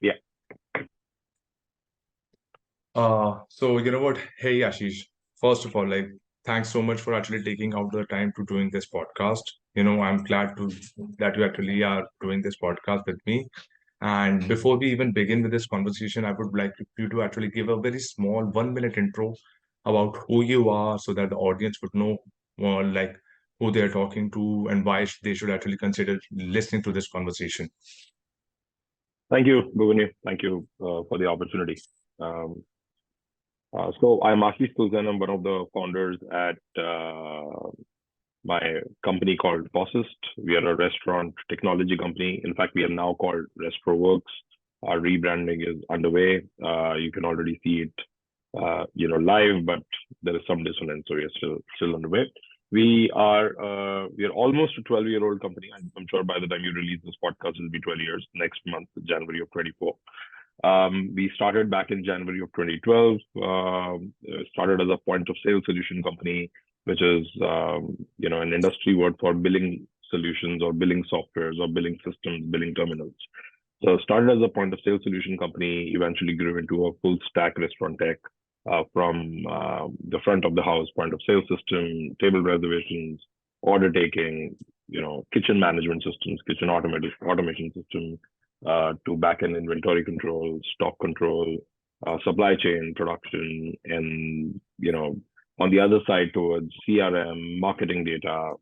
Yeah. So you know what? Hey Ashish, first of all, like thanks so much for actually taking out the time to doing this podcast. I'm glad to that you actually are doing this podcast with me. And before we even begin with this conversation, I would like you to actually give a very small 1 minute intro about who you are so that the audience would know like who they are talking to and why they should actually consider listening to this conversation. Thank you, Bhuvani. Thank you for the opportunity. Um, so I'm Ashish Tulsian. I'm one of the founders at my company called POSist. We are a restaurant technology company. In fact, we are now called RestroWorks. Our rebranding is underway. You can already see it, live, but there is some dissonance, so we are still underway. We are almost a 12-year-old company. I'm sure by the time you release this podcast, it'll be 12 years next month, January of 24. We started back in January of 2012. Started as a point of sale solution company, which is an industry word for billing solutions or billing softwares or billing systems, billing terminals. So started as a point of sale solution company, eventually grew into a full stack restaurant tech from the front of the house point of sale system, table reservations, order taking, kitchen management systems, kitchen automation system, to back-end inventory control, stock control, supply chain production, and on the other side towards CRM, marketing data,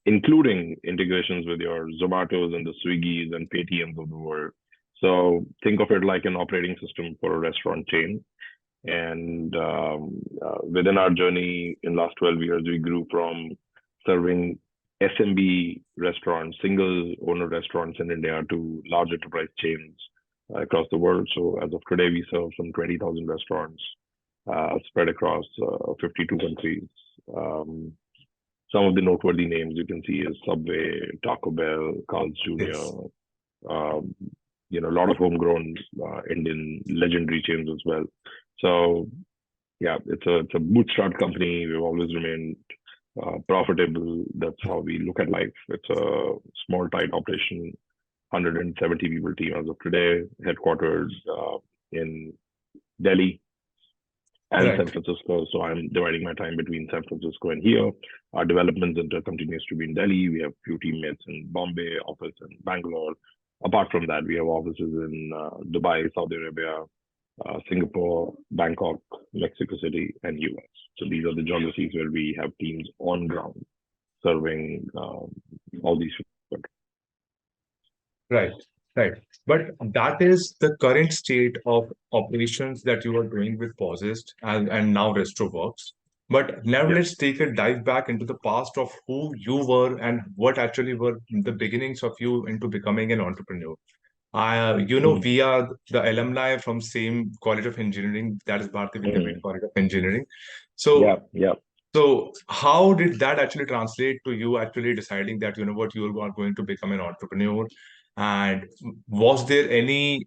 including integrations with your Zomatos and the Swiggies and Paytms of the world. So think of it like an operating system for a restaurant chain. And within our journey in last 12 years, we grew from serving SMB restaurants, single owner restaurants in India to large enterprise chains across the world. So as of today, we serve some 20,000 restaurants spread across 52 countries. Um, some of the noteworthy names you can see is Subway, Taco Bell, Carl's Jr., Yes. um, a lot of homegrown Indian legendary chains as well. So yeah, it's a bootstrap company. We've always remained profitable. That's how we look at life. It's a small, tight operation, 170 people team as of today, headquartered in Delhi and San Right. Francisco. So I'm dividing my time between San Francisco and here. Our development center continues to be in Delhi. We have few teammates in Bombay, office in Bangalore. Apart from that, we have offices in Dubai, Saudi Arabia, Singapore, Bangkok, Mexico City, and US. So these are the geographies where we have teams on ground serving all these countries. Right, right. But that is the current state of operations that you are doing with POSist and now RestroWorks. But now Yeah. let's take a dive back into the past of who you were and what actually were the beginnings of you into becoming an entrepreneur. Mm. We are the alumni from same College of Engineering, that is Bharati Vidyapeeth Mm. College of Engineering. Yeah. So Yeah. so how did that actually translate to you actually deciding that what you are going to become an entrepreneur? And was there any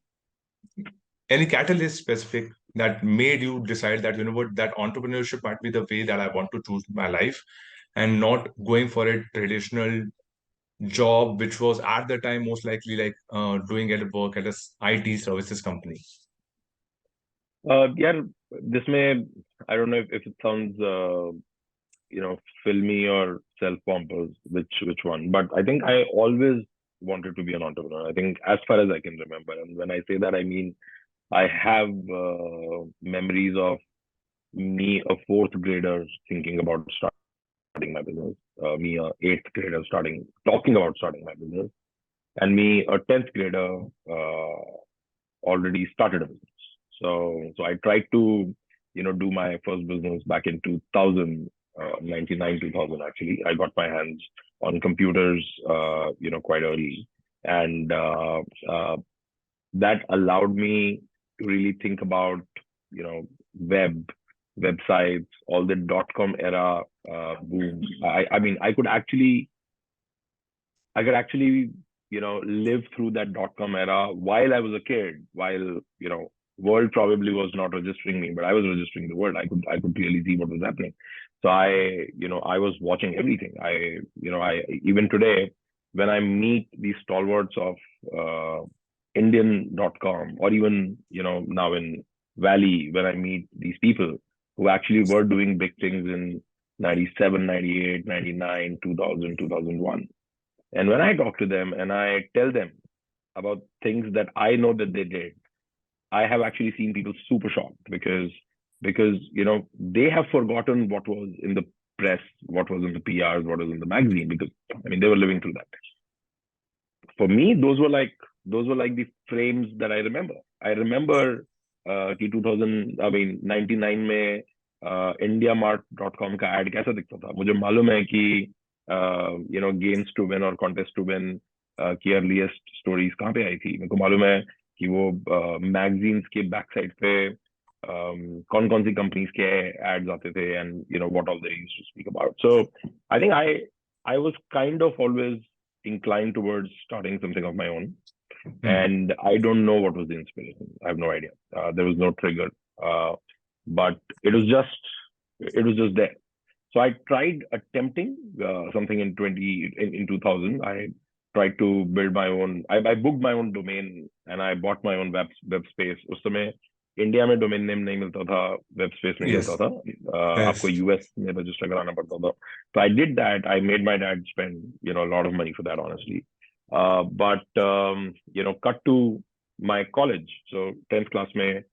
catalyst specific that made you decide that that entrepreneurship might be the way that I want to choose my life and not going for a traditional job which was at the time most likely like doing at work at a IT services company. Yeah. This may, I don't know if it sounds, filmy or self-pompous, which one, but I think I always wanted to be an entrepreneur. I think as far as I can remember. And when I say that, I mean, I have memories of me, a fourth grader, thinking about starting my business. Me, a eighth grader, talking about starting my business, and me, a tenth grader, already started a business. So I tried to, do my first business back in 2000, 99, 2000 actually. I got my hands on computers, quite early, and that allowed me to really think about, you know, web, websites, all the dot-com era boom. I mean, I could actually, live through that dot-com era while I was a kid, while, world probably was not registering me, but I was registering the world. I could clearly see what was happening. So I was watching everything. I even today, when I meet these stalwarts of Indian.com, or even, now in Valley, when I meet these people who actually were doing big things in 97, 98, 99, 2000, 2001. And when I talk to them and I tell them about things that I know that they did, I have actually seen people super shocked because they have forgotten what was in the press, what was in the PRs, what was in the magazine, because I mean they were living through that. For me, those were like the frames that I remember. I remember कि 2000, I mean 99 में indiamart.com का ad कैसा दिखता था. मुझे मालूम है कि games to win और contest to win की earliest stories कहाँ पे आई थी. मेरे को मालूम है कि वो magazines के back side पे कौन कौन सी companies के ads आते थे, and what all they used to speak about. So I think I was kind of always inclined towards starting something of my own. And I don't know what was the inspiration. I have no idea. There was no trigger, but it was just there. So I tried attempting something in 2000. I tried to build my own. I booked my own domain and I bought my own web space. उस समय India में domain name नहीं मिलता था, web space नहीं Yes. मिलता था. आपको Yes. यूएस में रजिस्टर कराना पड़ता था. So I did that. I made my dad spend a lot of money for that, honestly. But cut to my college. So 10th class में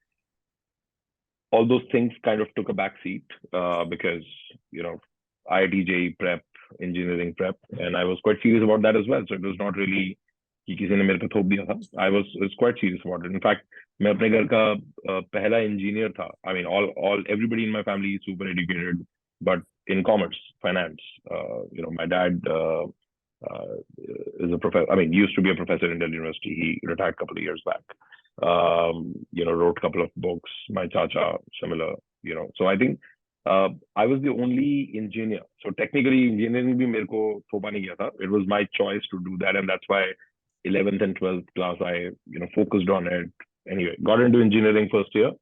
all those things kind of took a back seat because IIT JEE prep, engineering prep, and I was quite serious about that as well. So it was not really कि किसी ने मेरे पे थोप दिया था. I was quite serious about it. In fact, मैं अपने घर का पहला engineer था. I mean, everybody in my family is super educated, but in commerce, finance. My dad is a professor. I mean, used to be a professor in Delhi University. He retired a couple of years back. Wrote a couple of books. My chacha, similar. So I think I was the only engineer. So technically, engineering भी मेरे को थोपा नहीं गया था. It was my choice to do that, and that's why 11th and 12th class I focused on it. Anyway, got into engineering first year.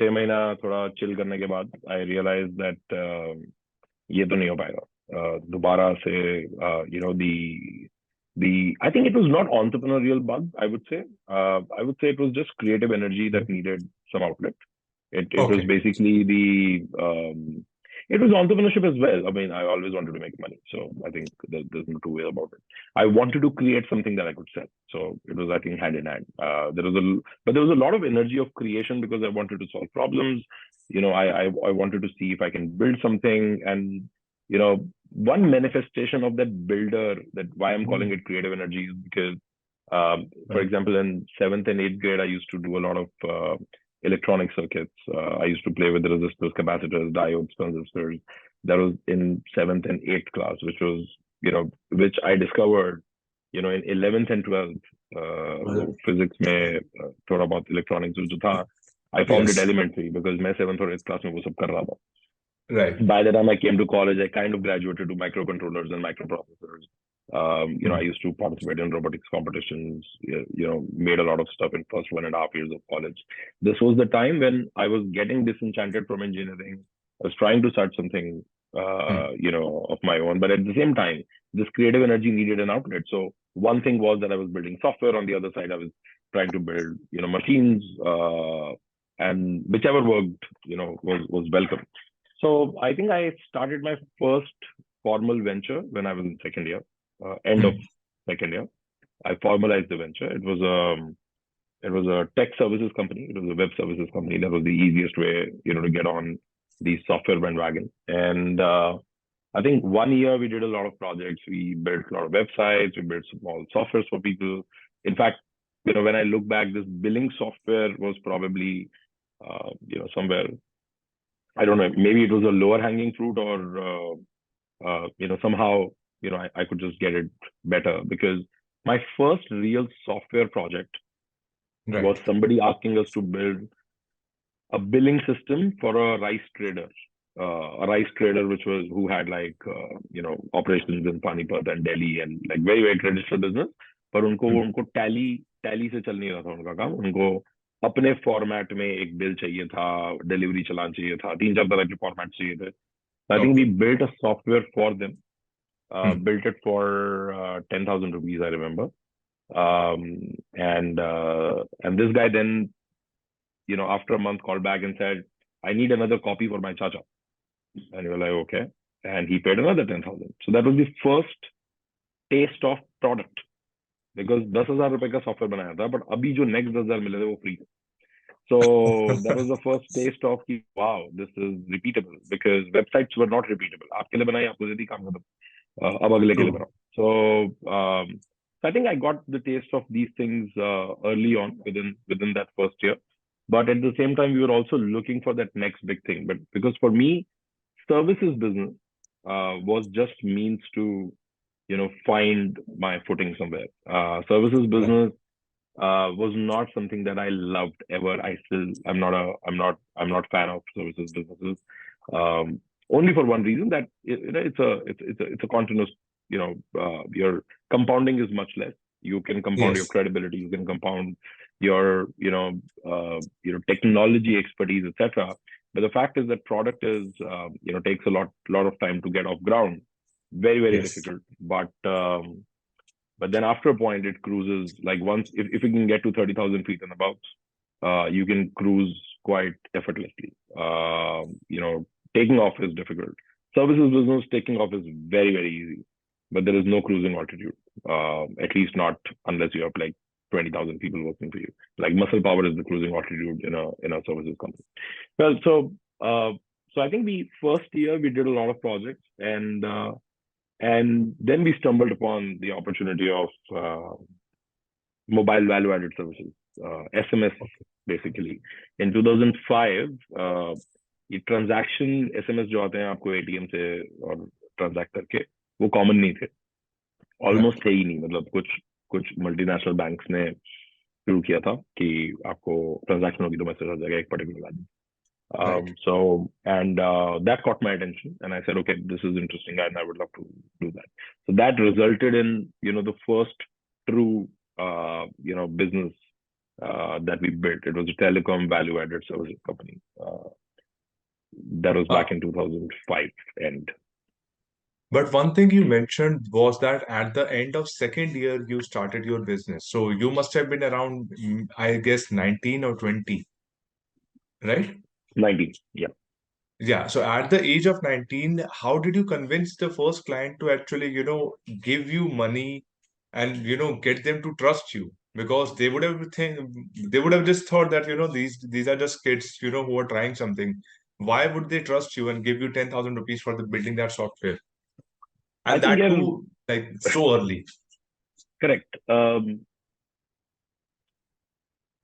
6 महीना थोड़ा chill करने के बाद I realized that ये तो नहीं हो पाएगा. दोबारा से the I think it was not entrepreneurial bug. I would say it was just creative energy that needed some outlet. It was Okay. basically it was entrepreneurship as well. I mean, I always wanted to make money, so I think there's no two ways about it. I wanted to create something that I could sell, so it was, I think, hand in hand. But there was a lot of energy of creation because I wanted to solve problems. I wanted to see if I can build something, and one manifestation of that builder, that why I'm calling it creative energy, is because, for example, in 7th and 8th grade, I used to do a lot of electronic circuits. I used to play with resistors, capacitors, diodes, transistors. That was in 7th and 8th class, which I discovered, in 11th and 12th, physics में थोड़ा बहुत electronics जो था, I found it Yes. elementary because मैं 7th और 8th class में वो सब कर रहा था. Right. By the time I came to college, I kind of graduated to microcontrollers and microprocessors. I used to participate in robotics competitions, made a lot of stuff in first 1.5 years of college. This was the time when I was getting disenchanted from engineering. I was trying to start something, of my own. But at the same time, this creative energy needed an outlet. So one thing was that I was building software. On the other side, I was trying to build, machines, and whichever worked, was welcome. So I think I started my first formal venture when I was in second year, end of second year. I formalized the venture. It was a tech services company. It was a web services company. That was the easiest way, to get on the software bandwagon. And I think 1 year we did a lot of projects. We built a lot of websites. We built small softwares for people. In fact, when I look back, this billing software was probably, somewhere, I don't know, maybe it was a lower hanging fruit, or somehow, I could just get it better, because my first real software project was Right. somebody asking us to build a billing system for a rice trader. A rice trader who had operations in Panipat and Delhi, and like very, very traditional business. पर उनको tally से चल नहीं रहा था उनका काम. उनको अपने फॉर्मेट में एक बिल चाहिए था, डिलीवरी चलान चाहिए था, 3-4 तरह के फॉर्मेट चाहिए थे. I think we built a software for them, built it for 10,000 rupees, I remember. And this guy then, after a month called back and said, I need another copy for my chacha. And we were like, okay. And he paid another 10,000. So that was the first taste of product. Because 10,000 रुपए का software बनाया था, but अभी जो next 10,000 मिले थे वो free थे. So that was the first taste of कि wow, this is repeatable, because websites were not repeatable. आपके लिए बनाई, आपको दे दी, काम खत्म. अब अगले के लिए True. बनाओ. So I think I got the taste of these things early on within that first year. But at the same time, we were also looking for that next big thing. But because for me, services business was just means to find my footing somewhere. Services Right. business was not something that I loved ever. I'm not fan of services businesses. Only for one reason, that it's a continuous, your compounding is much less. You can compound your Yes. credibility, you can compound your technology expertise, etc. But the fact is that product is takes a lot of time to get off ground. Very, very Yes. difficult. But then after a point, it cruises. Like once, if you can get to 30,000 feet and above, you can cruise quite effortlessly. Taking off is difficult. Services business, taking off is very, very easy, but there is no cruising altitude. At least not unless you have like 20,000 people working for you. Like muscle power is the cruising altitude in a services company. Well, so I think the first year we did a lot of projects, and then we stumbled upon the opportunity of mobile value-added services, SMS, basically. In 2005, ये transaction SMS जो आते हैं आपको ATM से और transact करके, वो common नहीं थे. Right. ऑलमोस्ट थे ही नहीं. मतलब कुछ कुछ मल्टीनेशनल बैंक्स ने शुरू किया था कि आपको ट्रांजैक्शन होगी तो मैसेज आ जाएगा एक particular value. Right. And that caught my attention, and I said, okay, this is interesting, and I would love to do that. So that resulted in, the first true, business that we built. It was a telecom value-added services company. That was Uh, back in 2005, and but one thing you mentioned was that at the end of second year, you started your business. So you must have been around, I guess, 19 or 20, right? 19, yeah. Yeah. So at the age of 19, how did you convince the first client to actually, give you money and, get them to trust you? Because they would have just thought that, these are just kids, who are trying something. Why would they trust you and give you 10,000 rupees for the building that software? I And think that you're too, like so early. correct.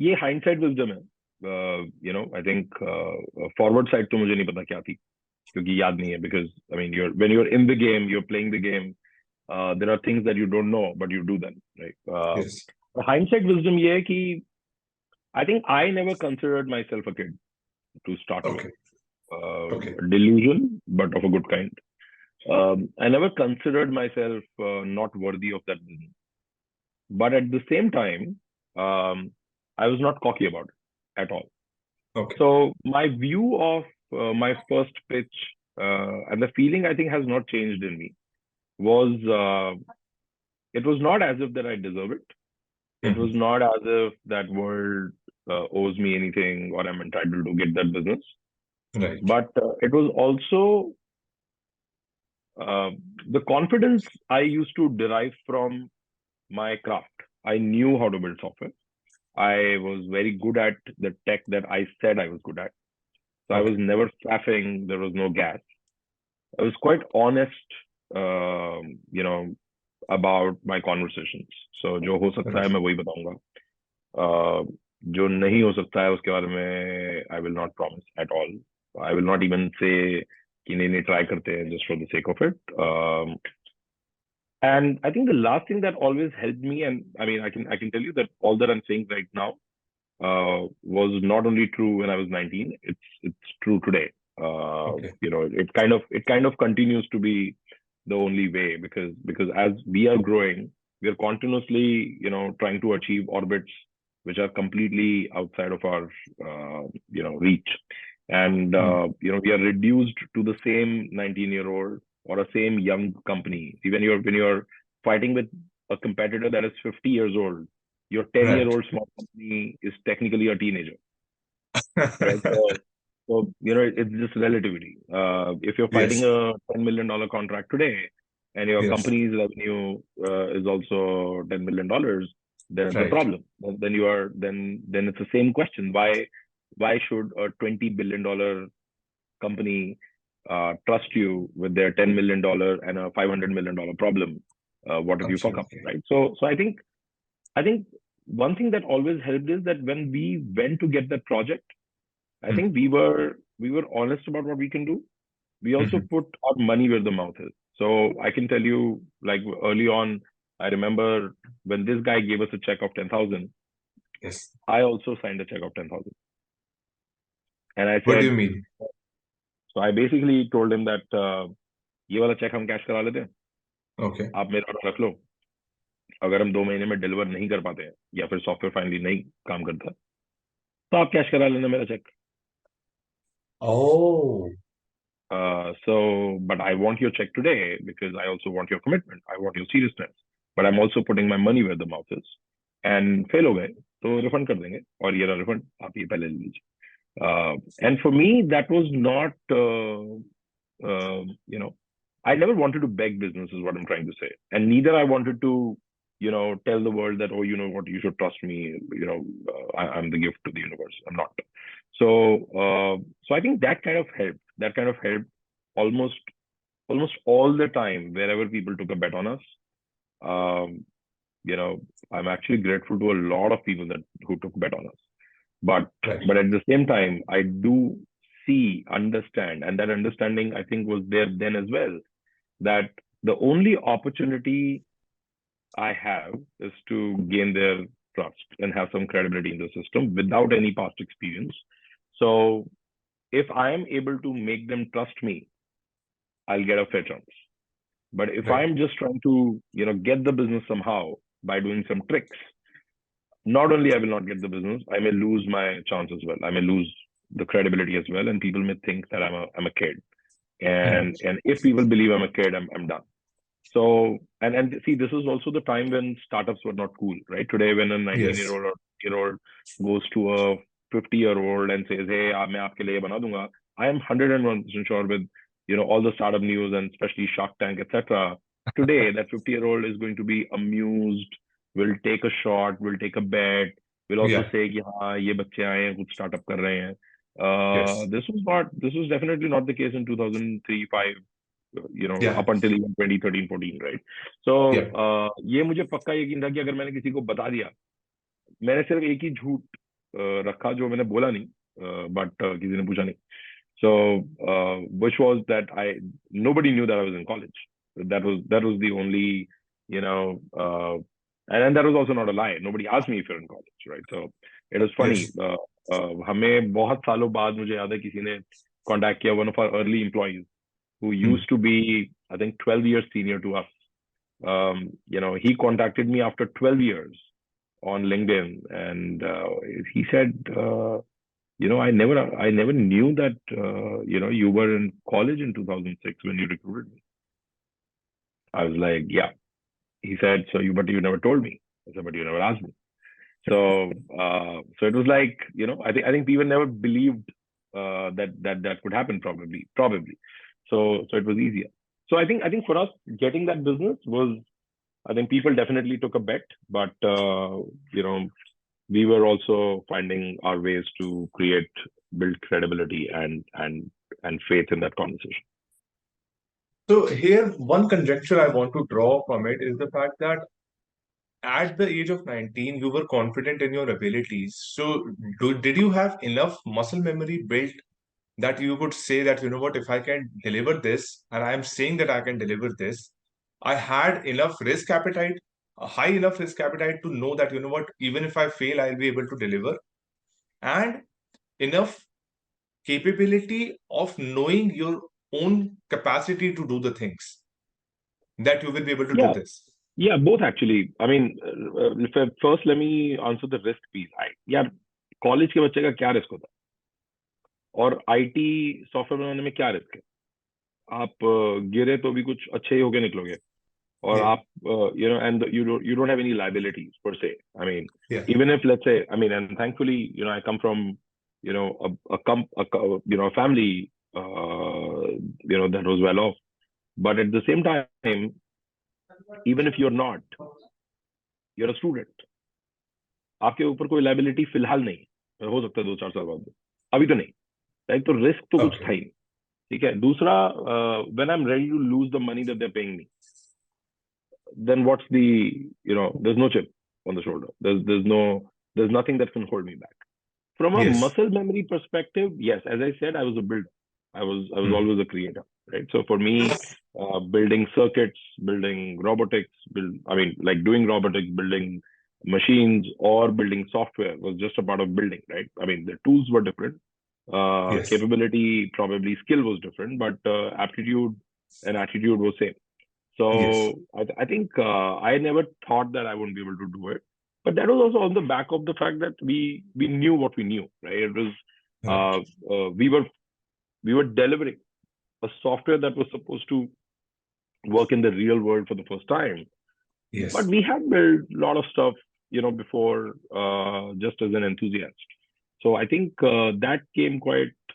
ये hindsight wisdom है. I think forward side तो मुझे नहीं पता क्या थी, क्योंकि याद नहीं है, because I mean when you're in the game, you're playing the game. There are things that you don't know, but you do them, right? Yes. Hindsight wisdom ये है कि I think I never considered myself a kid to start with. Okay. Okay. Delusion, but of a good kind. I never considered myself not worthy of that business. But at the same time, I was not cocky about it at all. Okay. So my view of my first pitch, and the feeling I think has not changed in me, was it was not as if that I deserve it. It was Mhm. not as if that world owes me anything or I'm entitled to get that business. Right. But it was also uh, the confidence I used to derive from my craft. I knew how to build software. I was very good at the tech that I said I was good at. So I Okay. was never faffing. There was no gas. I was quite honest, about my conversations. So जो हो सकता है Right. मैं वही बताऊंगा. जो नहीं हो सकता है उसके बारे में I will not promise at all. I will not even say कि नहीं try करते हैं just for the sake of it. And I think the last thing that always helped me, and I mean I can tell you that all that I'm saying right now was not only true when I was 19. It's true today. Okay. It kind of continues to be the only way, because as we are growing, we are continuously trying to achieve orbits which are completely outside of our reach, and Mm. we are reduced to the same 19-year-old or a same young company. See, when you're fighting with a competitor that is 50 years old, your Right. 10-year-old small company is technically a teenager, right? So it's just relativity. If you're fighting Yes. a $10 million contract today, and your Yes. company's revenue is also $10 million, then it's a Right. problem. Then you are then it's the same question. Why should a $20 billion company trust you with their $10 million and a $500 million problem? What if you fuck up, Absolutely. right? So I think one thing that always helped is that when we went to get that project, I Hmm. think we were honest about what we can do. We also Mhm. put our money where the mouth is. So I can tell you, like early on, I remember when this guy gave us a check of 10,000, Yes. I also signed a check of 10,000. And I What do you said, mean? so I basically told him that ये वाला check हम cash करा लेते हैं, Okay. आप मेरे order रख लो. अगर हम 2 महीने में डिलीवर नहीं कर पाते हैं या फिर सॉफ्टवेयर फाइनली नहीं काम करता, तो आप कैश करा लेना मेरा check. Oh, But I want your check today because I also want your commitment. I want your seriousness. But I'm also putting my money where the mouth is. And fail हो गए तो refund कर देंगे और ये रहा refund आप ये पहले ले लीजिए. And for me that was not you know I never wanted to beg business is what I'm trying to say, and neither I wanted to tell the world that, oh, you know what, you should trust me. I'm the gift to the universe. I'm not. So I think that kind of helped. That kind of helped almost all the time wherever people took a bet on us. Um, you know, I'm actually grateful to a lot of people that who took bet on us. But right. but at the same time, I do see, understand, and that understanding I think was there then as well. That the only opportunity I have is to gain their trust and have some credibility in the system without any past experience. So if I am able to make them trust me, I'll get a fair chance. But if Right. I'm just trying to, get the business somehow by doing some tricks, not only I will not get the business, I may lose my chance as well. I may lose the credibility as well, and people may think that I'm a kid. Hmm. And if people believe I'm a kid, I'm done. So and see, this is also the time when startups were not cool, right? Today, when a 19-year Yes. old or year old goes to a 50-year-old and says, "Hey, मैं आपके लिए बना दूंगा," I am 101% sure with all the startup news and especially Shark Tank, etc. Today, that 50-year-old is going to be amused, will take a shot, will take a bet, will also Yeah. say कि हाँ ये बच्चे आए हैं कुछ startup कर रहे हैं. Yes. This was definitely not the case in 2003, 5, Yeah. up until even 2013, 14, right? So Yeah. ये मुझे पक्का यकीन था कि अगर मैंने किसी को बता दिया, मैंने सिर्फ एक ही झूठ रखा जो मैंने बोला नहीं, बट किसी ने पूछा नहीं. So which was that nobody knew that I was in college. That was the only, you know and then that was also not a lie. Nobody asked me if you're in college, right? So it was funny. Yes. हमें बहुत सालों बाद मुझे याद है किसी ने contact किया, one of our early employees who Hmm. used to be, I think, 12 years senior to us. He contacted me after 12 years on LinkedIn, and he said, I never knew that, you were in college in 2006 when you recruited me. I was like, yeah. He said, but you never told me. I said, but you never asked me. So it was like, I think people never believed that could happen, probably. So it was easier. So I think for us getting that business was, I think people definitely took a bet, but you know we were also finding our ways to build credibility and faith in that conversation. So here, one conjecture I want to draw from it is the fact that at the age of 19, you were confident in your abilities. So did you have enough muscle memory built that you could say that, you know what, if I can deliver this, and I am saying that I can deliver this, I had enough risk appetite, a high enough risk appetite to know that, you know what, even if I fail, I'll be able to deliver, and enough capability of knowing your own capacity to do the things that you will be able to do Yeah, this. yeah, both actually. I mean, first let me answer the risk piece. Yeah, college के बच्चे का क्या risk होता है और IT software बनाने में क्या रिस्क है? आप गिरे तो भी कुछ अच्छे ही होके निकलोगे. और Yeah. आप and you don't have any liabilities per se. I mean, Yeah. even if, let's say, I mean, and thankfully, I come from, a family, that was well off. But at the same time, even if you're not, you're a student. आपके ऊपर कोई liability फिलहाल नहीं है, हो सकता है 2-4 साल बाद, अभी तो नहीं। लाइक, तो रिस्क तो कुछ Okay. था ही नहीं। ठीक है। दूसरा, when I am ready to lose the money that they paying me, then what's the, there's no chip on the shoulder. There's nothing that can hold me back. From a Yes. muscle memory perspective, yes, as I said, I was a builder. I was Hmm. always a creator, right? So for me, building circuits, building robotics, I mean, like doing robotics, building machines or building software was just a part of building, right? I mean, the tools were different, Yes. capability, probably skill was different, but aptitude and attitude was same. Yes. So I think I never thought that I wouldn't be able to do it, but that was also on the back of the fact that we knew what we knew, right? It was Right. we were delivering a software that was supposed to work in the real world for the first time, but Yes. we had built a lot of stuff, before, just as an enthusiast. So I think that came quite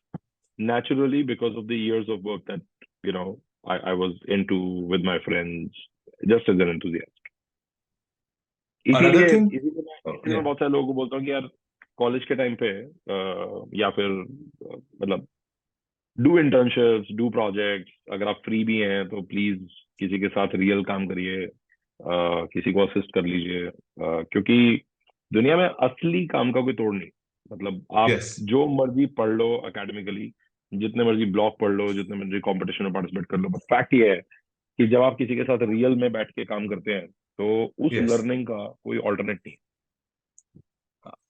naturally because of the years of work that I was into with my friends, just as an enthusiast. Another इसीलिए thing. इसीलिए मैं Oh, इसीलिए मैं yeah. बहुत सारे लोगों को बोलता हूँ कि यार, कॉलेज के टाइम पे या फिर मतलब डू इंटर्नशिप्स, डू प्रोजेक्ट्स, अगर आप फ्री भी हैं तो प्लीज किसी के साथ रियल काम करिए, किसी को असिस्ट कर लीजिए, क्योंकि दुनिया में असली काम का कोई तोड़ नहीं। मतलब आप Yes. जो मर्जी पढ़ लो एकेडमिकली, जितने मर्जी ब्लॉग पढ़ लो, जितने मर्जी कंपटीशन में पार्टिसिपेट कर लो, बट फैक्ट ये है कि जब आप किसी के साथ रियल में बैठ के काम करते हैं तो उस Yes. लर्निंग का कोई ऑल्टरनेट नहीं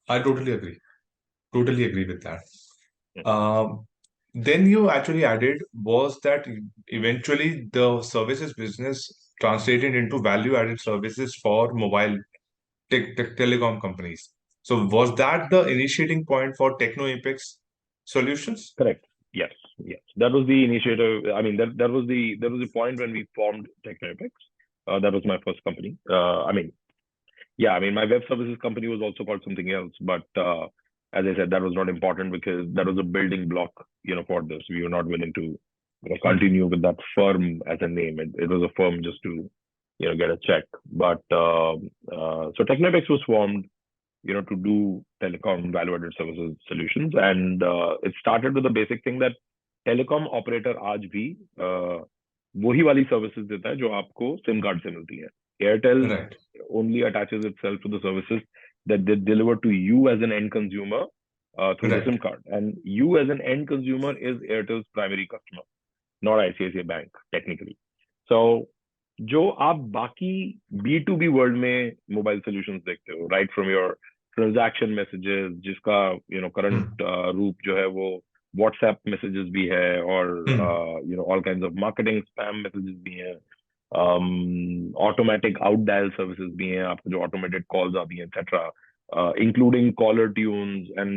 I totally agree. Totally agree with that. है। Then you actually added was that eventually the services business translated into value-added services for mobile telecom companies. So was that the initiating point for Techno Apex Solutions? Correct. Yes. Yes. That was the initiative. I mean, that was the point when we formed TechnoEpics. That was my first company. I mean, yeah. I mean, my web services company was also called something else, but as I said, that was not important because that was a building block, for this. We were not willing to, Hmm. continue with that firm as a name. It was a firm just to, get a check. But so TechnoEpics was formed, to do telecom value-added services solutions. And it started with the basic thing that telecom operator आज भी वही वाली services देता है जो आपको SIM card से मिलती है. Airtel Right. only attaches itself to the services that they deliver to you as an end consumer through the Right. SIM card. And you as an end consumer is Airtel's primary customer, not ICICI Bank, technically. So जो आप बाकी B2B world में mobile solutions देखते हो, right from your transaction messages, जिसका current Hmm. रूप जो है वो व्हाट्सएप मैसेजेस भी है, और Hmm. All kinds of marketing spam messages भी हैं, ऑटोमेटिक आउट डायल सर्विसेज भी हैं, आपको जो ऑटोमेटेड कॉल्स आती हैं, etcetera, including caller tunes and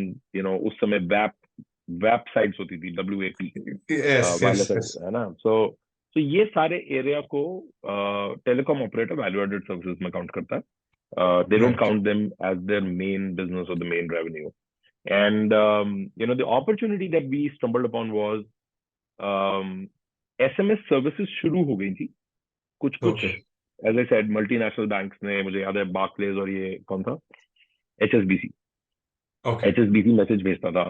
उस समय वैप साइट्स होती थी, WAP, Yes. Wireless, Yes. Yes. है ना। सो ये सारे एरिया को telecom operator value added services में काउंट करता है. They don't Right. count them as their main business or the main revenue. And the opportunity that we stumbled upon was um, SMS services शुरू हो गई थी कुछ कुछ. Okay. As I said, multinational banks ने, मुझे याद है बार्कलेज और ये कौन था, HSBC, Okay. HSBC मैसेज भेजता था.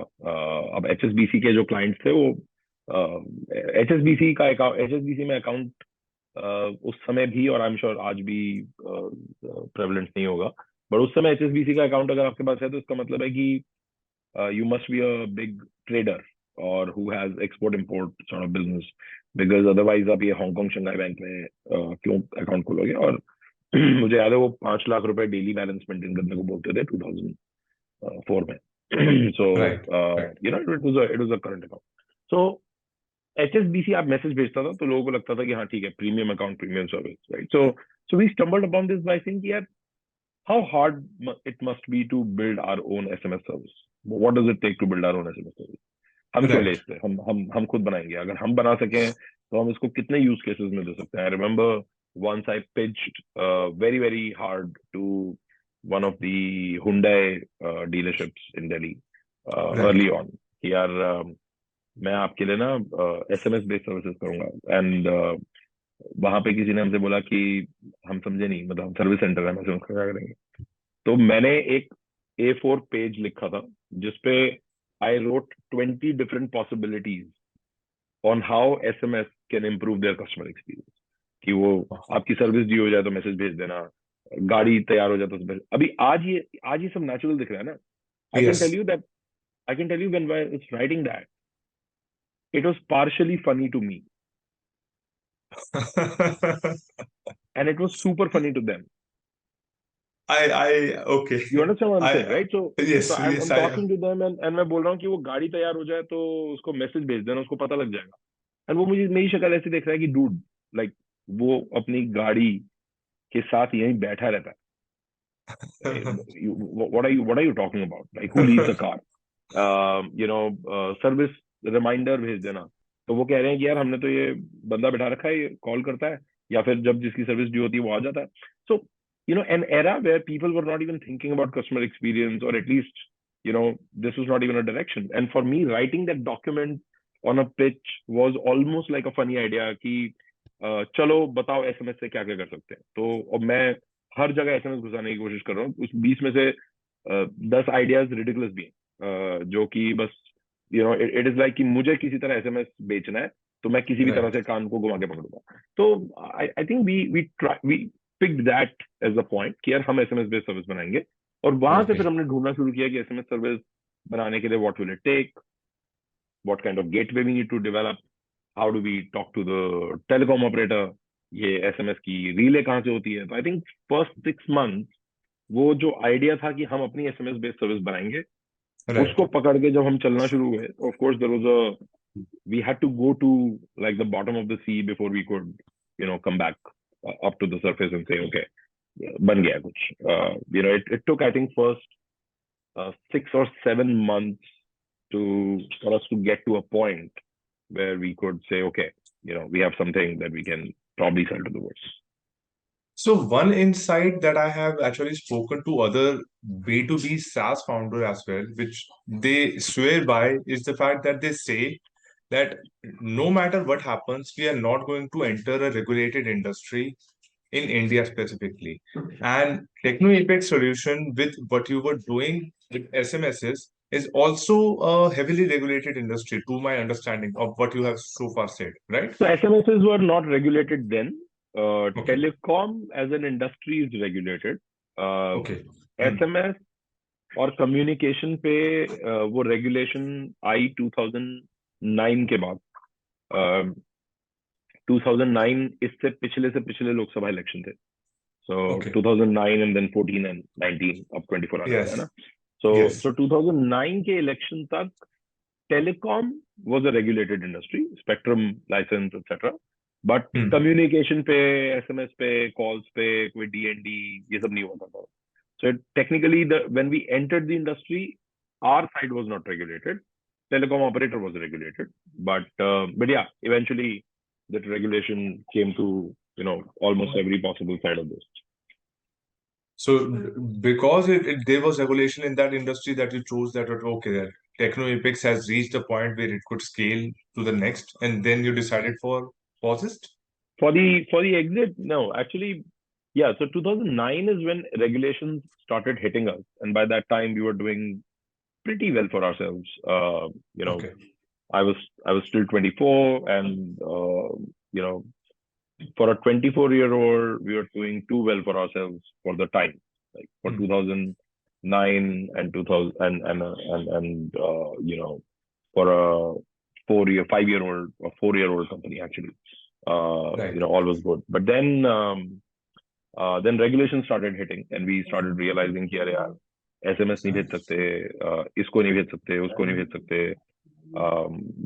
अब HSBC के जो क्लाइंट्स थे वो HSBC का HSBC में अकाउंट उस समय भी, और आई एम श्योर आज भी प्रेवलेंट नहीं होगा, बट उस समय HSBC का अकाउंट अगर आपके पास है तो इसका मतलब है कि you must be a big trader और who has export import sort of business, because otherwise आप ये हांगकांग शंघाई बैंक में क्यों अकाउंट खोलोगे. और मुझे याद है वो 5 लाख रुपए डेली बैलेंस मेंटेन करने को बोलते थे 2004 में. सो Right. Right. It was a current account. So HSBC आप मैसेज भेजता था तो लोगों को लगता था कि हाँ ठीक है, premium account, premium service, right. So we stumbled upon this by saying कि यार, how hard it must be to build our own SMS service. What does it take to build our own SMS service. हम क्यों ले Right. इससे, हम खुद बनाएंगे. अगर हम बना सकें तो हम इसको कितने यूज केसेस में दे सकते हैं. I remember once I pitched very, very hard to one of the Hyundai dealerships in Delhi Right. early on. कि यार मैं आपके लिए ना SMS बेस्ड सर्विसेज करूंगा एंड वहां पे किसी ने हमसे बोला कि हम समझे नहीं, मतलब हम सर्विस सेंटर है, हम SMS का क्या करेंगे। तो मैंने एक A4 पेज लिखा था जिसपे I wrote 20 different possibilities on how SMS can improve their customer experience. कि वो आपकी सर्विस ड्यू हो जाए तो मैसेज भेज देना, गाड़ी तैयार हो जाए तो अभी आज ये सब नेचुरल दिख रहा है ना। I can tell Yes. You that I can tell you when I was writing that it was partially funny to me and it was super funny to them. Okay. You understand what I'm saying, I, right? So yes, yes, I'm I, talking to them and मैं बोल रहा हूँ कि वो गाड़ी तैयार हो जाए तो उसको मैसेज भेज देना, उसको पता लग जाएगा। एंड वो मुझे मेरी शक्ल ऐसे देख रहा है कि डूड, लाइक वो अपनी गाड़ी के साथ यहीं बैठा रहता है। What are you talking about? Like who leaves a car? Service reminder भेज देना। तो वो कह रहे हैं कि यार हमने तो ये बंदा बैठा रखा है, ये कॉल करता है या फिर जब जिसकी सर्विस ड्यू होती है वो आ जाता है। सो an era where people were not even thinking about customer experience, or at least this was not even a direction. And for me, writing that document on a pitch was almost like a funny idea कि चलो बताओ SMS से क्या क्या कर सकते हैं। तो अब मैं हर जगह SMS घुसाने की कोशिश कर रहा हूँ। उस 20 में से 10 आइडियाज रिडिकुलस भी हैं, जो कि बस इट इज लाइक कि मुझे किसी तरह SMS बेचना है तो मैं किसी भी तरह right. से कान को घुमा के पकड़ूंगा। तो I think we picked that as a point कि यार हम SMS बेस्ड सर्विस बनाएंगे। और वहां से फिर Okay. हमने ढूंढना शुरू किया कि SMS सर्विस बनाने के लिए what will it take, what kind of gateway we need to develop, how do we talk to the telecom operator, ये SMS की रिले कहाँ से होती है। तो आई थिंक फर्स्ट 6 मंथ वो जो आइडिया था कि हम अपनी SMS बेस्ड सर्विस बनाएंगे, Right. उसको पकड़ के जब हम चलना शुरू हुए, of course there was a we had to go to like the bottom of the sea before we could come back up to the surface and say okay बन गया कुछ। It took I think first 6 or 7 months to for us to get to a point where we could say, okay, we have something that we can probably sell to the world. So one insight that I have actually spoken to other B2B SaaS founder as well, which they swear by, is the fact that they say that no matter what happens, we are not going to enter a regulated industry in India specifically. And Techno Impact solution with what you were doing with SMSs is also a heavily regulated industry, to my understanding of what you have so far said, right? So SMSs were not regulated then. Okay. Telecom as an industry is regulated. Okay. SMS और communication पे वो regulation आई 2009 के बाद। 2009 इससे पिछले से पिछले Lok Sabha election थे। सो Okay. 2009 एंड देन 14 एंड 19, अब 24 आ जाता है ना। Yes. सो Yes. सो 2009 के इलेक्शन तक telecom was a regulated industry, spectrum licence etcetera. But Hmm. Communication पे, SMS पे, कॉल्स पे कोई DND ये सब नहीं होता था। So technically, when we entered the industry, our side was not regulated. Telecom operator was regulated, but yeah, eventually that regulation came to almost every possible side of this. So because there was regulation in that industry that you chose that okay, that Techno Apex has reached a point where it could scale to the next, and then you decided for POSist? For the exit, no, actually, yeah. So 2009 is when regulations started hitting us, and by that time we were doing pretty well for ourselves. Okay. I was still 24, and for a 24-year-old, we were doing too well for ourselves for the time, like for Hmm. 2009 and 2000 for a 5-year-old or 4-year-old company actually, Right. all was good. But then regulations started hitting, and we started realizing कि अरे यार SMS नहीं भेज सकते, इसको नहीं भेज सकते, उसको नहीं भेज सकते।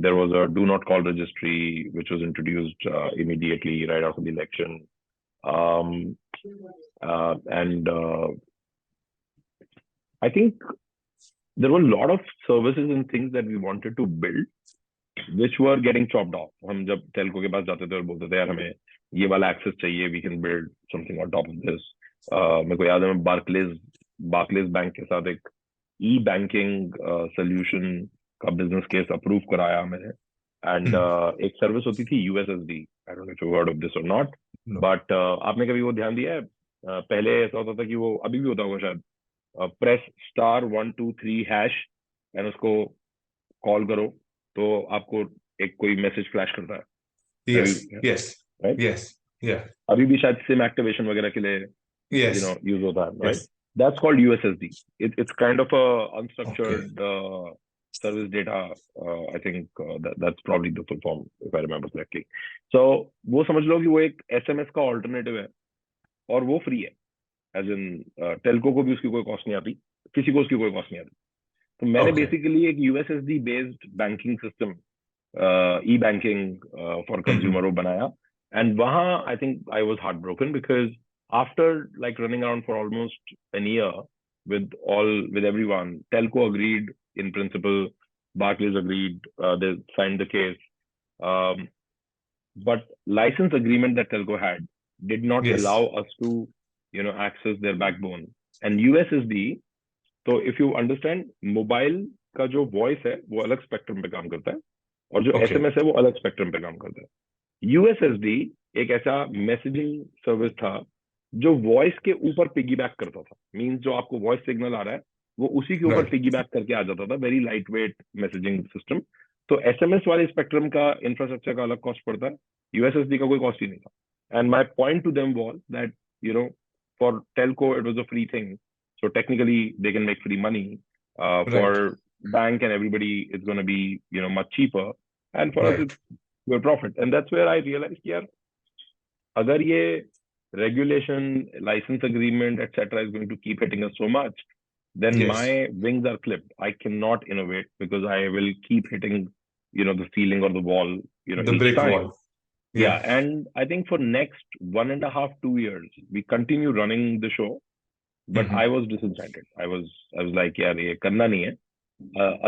There was a do not call registry which was introduced immediately right after the election. Um, and I think there were a lot of services and things that we wanted to build which were getting chopped off. हम जब telco के पास जाते थे और बोलते थे यार हमें ये वाला एक्सेस चाहिए, we can build something on top of this. मेरे को याद है, मैं बार्कलेज बैंक के साथ एक ई बैंकिंग सोल्यूशन का बिजनेस केस अप्रूव कराया मैंने। And Hmm. एक सर्विस होती थी USSD, I don't know if you heard of this और नॉट, No. बट आपने कभी वो ध्यान दिया है? पहले ऐसा होता था कि वो अभी भी होता होगा शायद, प्रेस *123# एंड उसको कॉल करो तो आपको एक कोई मैसेज फ्लैश करता है। Yes. अभी, Yes. राइट? Yes. Yeah. अभी भी शायद सिम एक्टिवेशन वगैरह के लिए Yes. यूज होता है, right? Yes. That's called USSD. It's kind of a Okay. unstructured service data. I think that's probably the full form, if I remember correctly. So वो समझ लो कि वो एक SMS का ऑल्टरनेटिव है, और वो फ्री है। एज इन टेलको को भी उसकी कोई कॉस्ट नहीं आती, किसी को उसकी कोई कॉस्ट नहीं आती। तो मैंने Okay. बेसिकली एक USSD based banking system, E banking for Hmm. Consumer बनाया। एंड वहाँ I think I was heart broken because after like running around for almost an year with everyone, telco agreed in principle, Barclays agreed, they signed the case, um, but license agreement that telco had did not allow Yes. us to access their backbone and USSD। तो if you understand, mobile का जो voice है वो अलग spectrum पे काम करता है, और जो Okay. एसएमएस है वो अलग स्पेक्ट्रम पे काम करता है। यूएसएसडी एक ऐसा मैसेजिंग सर्विस था जो वॉइस के ऊपर पिगीबैक करता था। मींस जो आपको वॉइस सिग्नल आ रहा है वो उसी के ऊपर Right. पिगीबैक करके आ जाता था, very light weight messaging system. तो एसएमएस वाले स्पेक्ट्रम का इंफ्रास्ट्रक्चर का अलग कॉस्ट पड़ता है, यूएसएसडी का कोई कॉस्ट ही नहीं था। And my point two them was that for Telco it was a free thing, so technically they can make free money. For Right. bank and everybody it's going to be much cheaper, and for us Right. it's your profit. And that's where I realized कि यार अगर ये regulation, license agreement etc is going to keep hitting us so much, then my Yes. wings are clipped. I cannot innovate because I will keep hitting the ceiling or the wall The each brick time. wall. Yeah, Yeah. and I think for next 1.5 2 years we continue running the show, but I Hmm. Was disinterested. I was like यार ये करना नहीं है।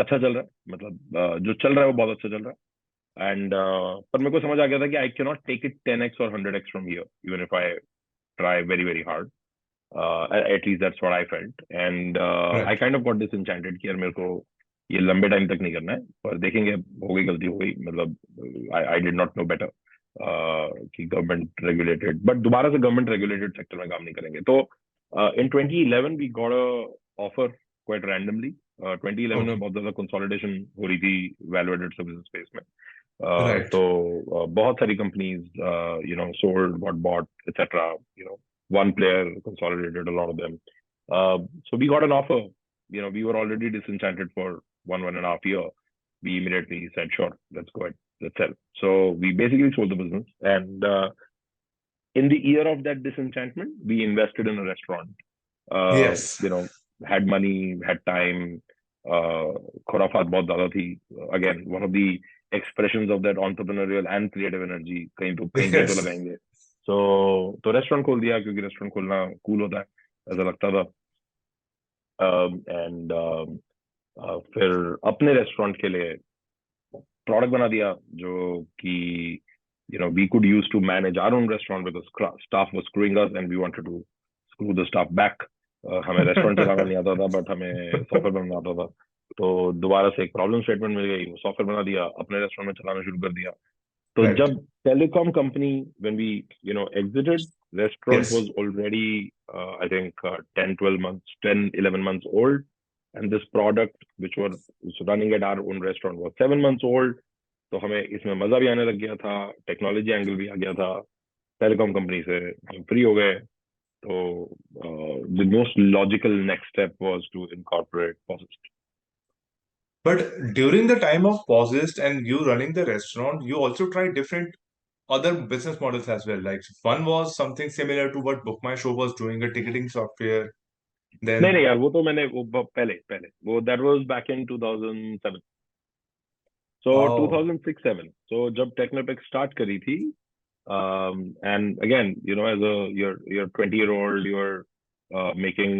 अच्छा चल रहा है, मतलब जो चल रहा है वो बहुत अच्छा चल रहा है। एंड पर मेरे को समझ आ गया था कि I can not take it 10x और 100x from here even if I try very very hard. At least that's what I felt, and I Right. Kind of got disinterested कि यार मेरे को ये लंबे टाइम तक नहीं करना है। पर देखेंगे, हो गई गलती हो गई, मतलब I did not know better कि गवर्नमेंट रेगुलेटेड, बट दोबारा से गवर्नमेंट रेगुलेटेड सेक्टर में काम नहीं करेंगे। तो in 2011 we got a offer quite randomly। 2011 में Okay. बहुत ज्यादा कंसोलिडेशन हो रही थी वैल्यू एडेड सर्विसेज स्पेस में। Right. तो बहुत सारी companies sold, bought etc, one player consolidated a lot of them। So we got an offer, we were already disenchanted for 1.5 year। We immediately said sure, let's go ahead, let's sell. So we basically sold the business, and in the year of that disenchantment we invested in a restaurant, uh, Yes. you know, had money, had time। खुराफात बहुत ज्यादा थी। Again, one of the expressions of that entrepreneurial and creative energy, कहीं तो Yes. लगाएंगे। तो restaurant खोल दिया, क्योंकि रेस्टोरेंट खोलना कूल होता है ऐसा लगता था। एंड फिर अपने रेस्टोरेंट के लिए प्रोडक्ट बना दिया जो कि we could use to manage our own restaurant because staff was screwing us and we wanted to screw the staff back। हमें रेस्टोरेंट चलाना नहीं आता था, बट हमें सॉफ्टवेयर बनाना आता था। तो दोबारा से एक प्रॉब्लम स्टेटमेंट मिल गई, सॉफ्टवेयर बना दिया, अपने रेस्टोरेंट में चलाना शुरू कर दिया। तो Right. जब telecom company, when we exited, restaurant was Yes. already I think 10 12 months, 10 11 months old, and this product which was running at our own restaurant was 7 months old। तो हमें इसमें मजा भी आने लग गया था, टेक्नोलॉजी एंगल भी आ गया था, टेलीकॉम कंपनी से हम फ्री हो गए। तो the most logical next step was to incorporate POSist। But during the time of POSist and you running the restaurant, you also tried different other business models as well. Like one was something similar to what Book My Show was doing, a ticketing software. नहीं नहीं Then, यार, वो तो मैंने वो पहले पहले वो that was back in 2007। So oh, 2006 7, सो जब टेक्नोपेक स्टार्ट करी थी, and again as a you're 20-year-old, you're making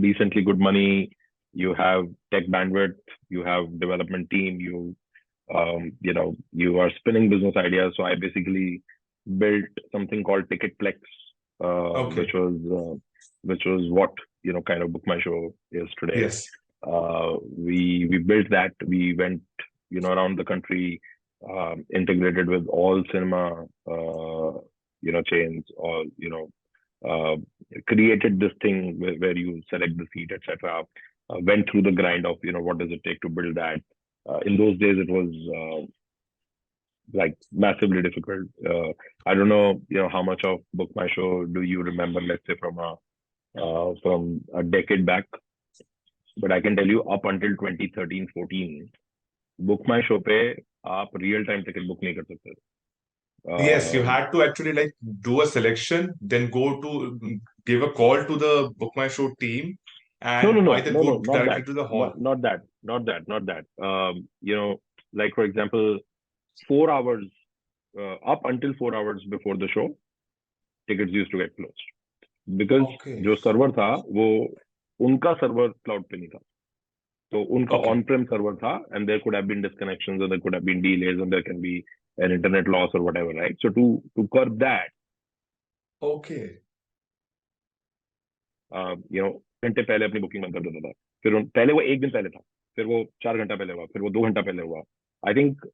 decently good money, you have tech bandwidth, you have development team, you You are spinning business ideas. So I basically built something called Ticketplex, Okay. which was what kind of Book My Show is today. Yes. We built that. We went around the country, integrated with all cinema chains, all uh, created this thing where you select the seat, etc. Went through the grind of what does it take to build that. In those days, it was like massively difficult. I don't know, how much of Book My Show do you remember, let's say from a decade back, but I can tell you up until 2013-14, Book My Show पे आप real time ticket book नहीं कर सकते थे. Yes, you Um, had to actually like do a selection, then go to give a call to the Book My Show team no, and no, no, either no, no, go not directly that, to the hall. not that. Like for example, 4 hours up until 4 hours before the show, tickets used to get closed because Okay. जो server था वो उनका server cloud पे नहीं था. तो उनका Okay. On Prem server था, and there could have been disconnections, and there could have been delays, and there can be an internet loss or whatever, right? So to curb that, Okay. घंटे पहले अपनी booking बंद कर देता था. फिर पहले वो एक दिन पहले था, फिर वो 4 घंटा पहले हुआ, फिर वो 2 घंटा पहले हुआ. आई थिंक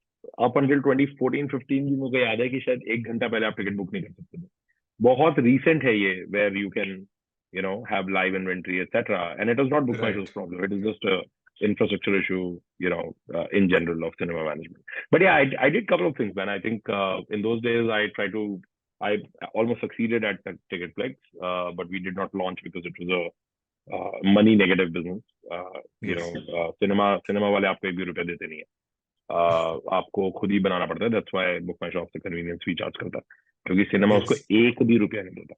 अप अंटिल 2014-15 भी मुझे याद है कि शायद 1 घंटा पहले आप टिकट बुक नहीं कर सकते थे. बहुत recent है ये, where you can have live inventory, etc. And it is not Book My Right. Show's problem. It is just a infrastructure issue, in general of cinema management. But yeah, I did a couple of things, man. I think in those days I almost succeeded at Ticketplex, but we did not launch because it was a money negative business. Yes. Cinema वाले आपको एक भी रुपया देते नहीं है. आपको खुद ही बनाना पड़ता है. That's why book my shop से कन्वीनियंस फी चार्ज करता है, क्योंकि सिनेमा उसको Yes. एक भी रुपया नहीं देता.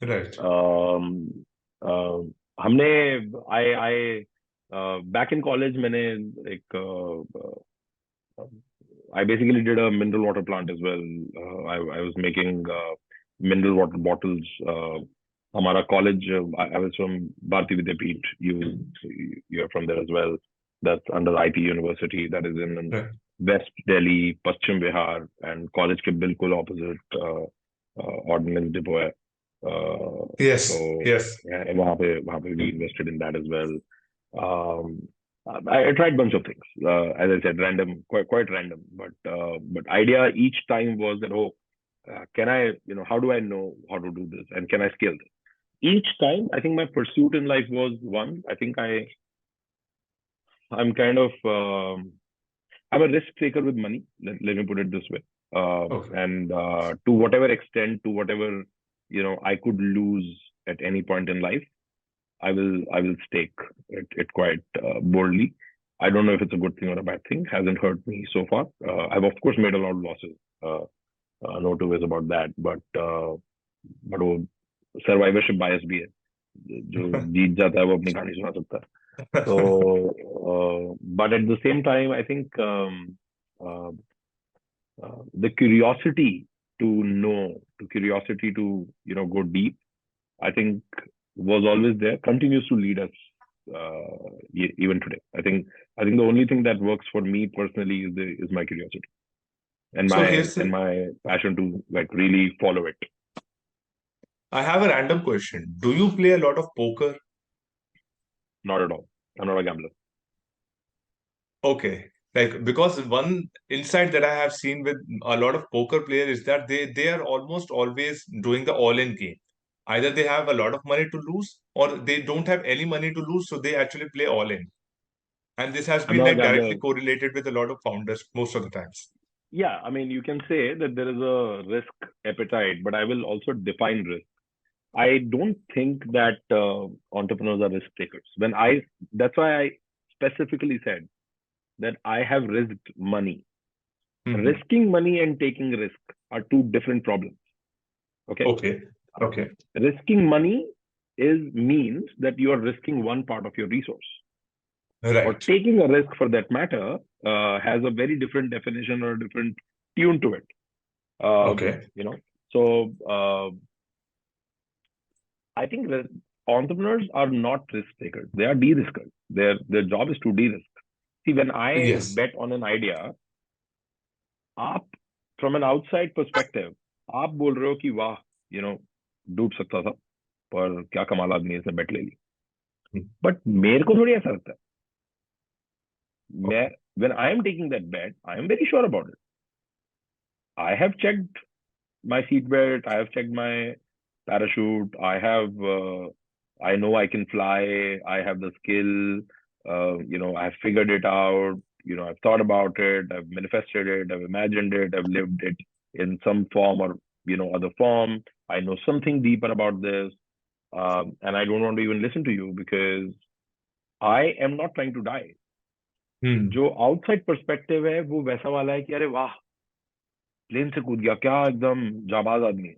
Right. हमने आई आई बैक इन कॉलेज मैंने एक I basically did a mineral water plant as well. I was making mineral water bottles. हमारा college, I was from Bharati Vidyapeeth. You're from there as well. That's under IT University. That is in Right. West Delhi, Paschim Bihar, and college के बिल्कुल opposite ordnance depot है. So Yes. Yes. yeah, वहाँ पे we invested in that as well. Um, I tried a bunch of things. As I said, random, quite random. But idea each time was that, can I, how do I know how to do this, and can I scale this? Each time, I think my pursuit in life was one. I think I'm kind of I'm a risk taker with money. Let me put it this way. Okay. And to whatever extent, to whatever I could lose at any point in life, I will stake it quite boldly. I don't know if it's a good thing or a bad thing. Hasn't hurt me so far. I've of course made a lot of losses. No two ways about that. But वो survivorship bias भी है. जो जीत जाता है वो अपनी कहानी सुना सकता है. So, but at the same time, I think uh, the curiosity to know, the curiosity to go deep, I think was always there, continues to lead us even today. I think the only thing that works for me personally is my curiosity and So my here's and my passion to like really follow it. I have a random question. Do you play a lot of poker? Not at all. I'm not a gambler. Okay. Like because one insight that I have seen with a lot of poker players is that they are almost always doing the all-in game. Either they have a lot of money to lose or they don't have any money to lose, so they actually play all in. And this has I'm been not a like directly gambler. correlated with a lot of founders most of the times. Yeah, I mean, you can say that there is a risk appetite, but I will also define risk. I don't think that entrepreneurs are risk takers. That's why I specifically said that I have risked money. Mhm. Risking money and taking risk are two different problems. Okay. Okay. Okay. Risking money means that you are risking one part of your resource, or Right. taking a risk for that matter has a very different definition or a different tune to it. Okay. So I think that entrepreneurs are not risk takers. They are de-riskers. Their job is to de-risk. See, when I Yes. bet on an idea, आप from an outside perspective, आप बोल रहे हो कि वाह, you know, डूब सकता था, पर क्या कमाल आदमी है, इसने बेट ले ली. Hmm. बट मेरे को थोड़ी ऐसा लगता है. मैं Okay. when I am taking that bet, I am very sure about it. I have checked my seat belt. I have checked my parachute. I know I can fly. I have the skill. I've figured it out. I've thought about it. I've manifested it. I've imagined it. I've lived it in some form or, other form. I know something deeper about this. And I don't want to even listen to you because I am not trying to die. Hmm. जो outside perspective है वो वैसा वाला है कि अरे वाह, plane से कूद गया, क्या एकदम जाबाज आदमी है.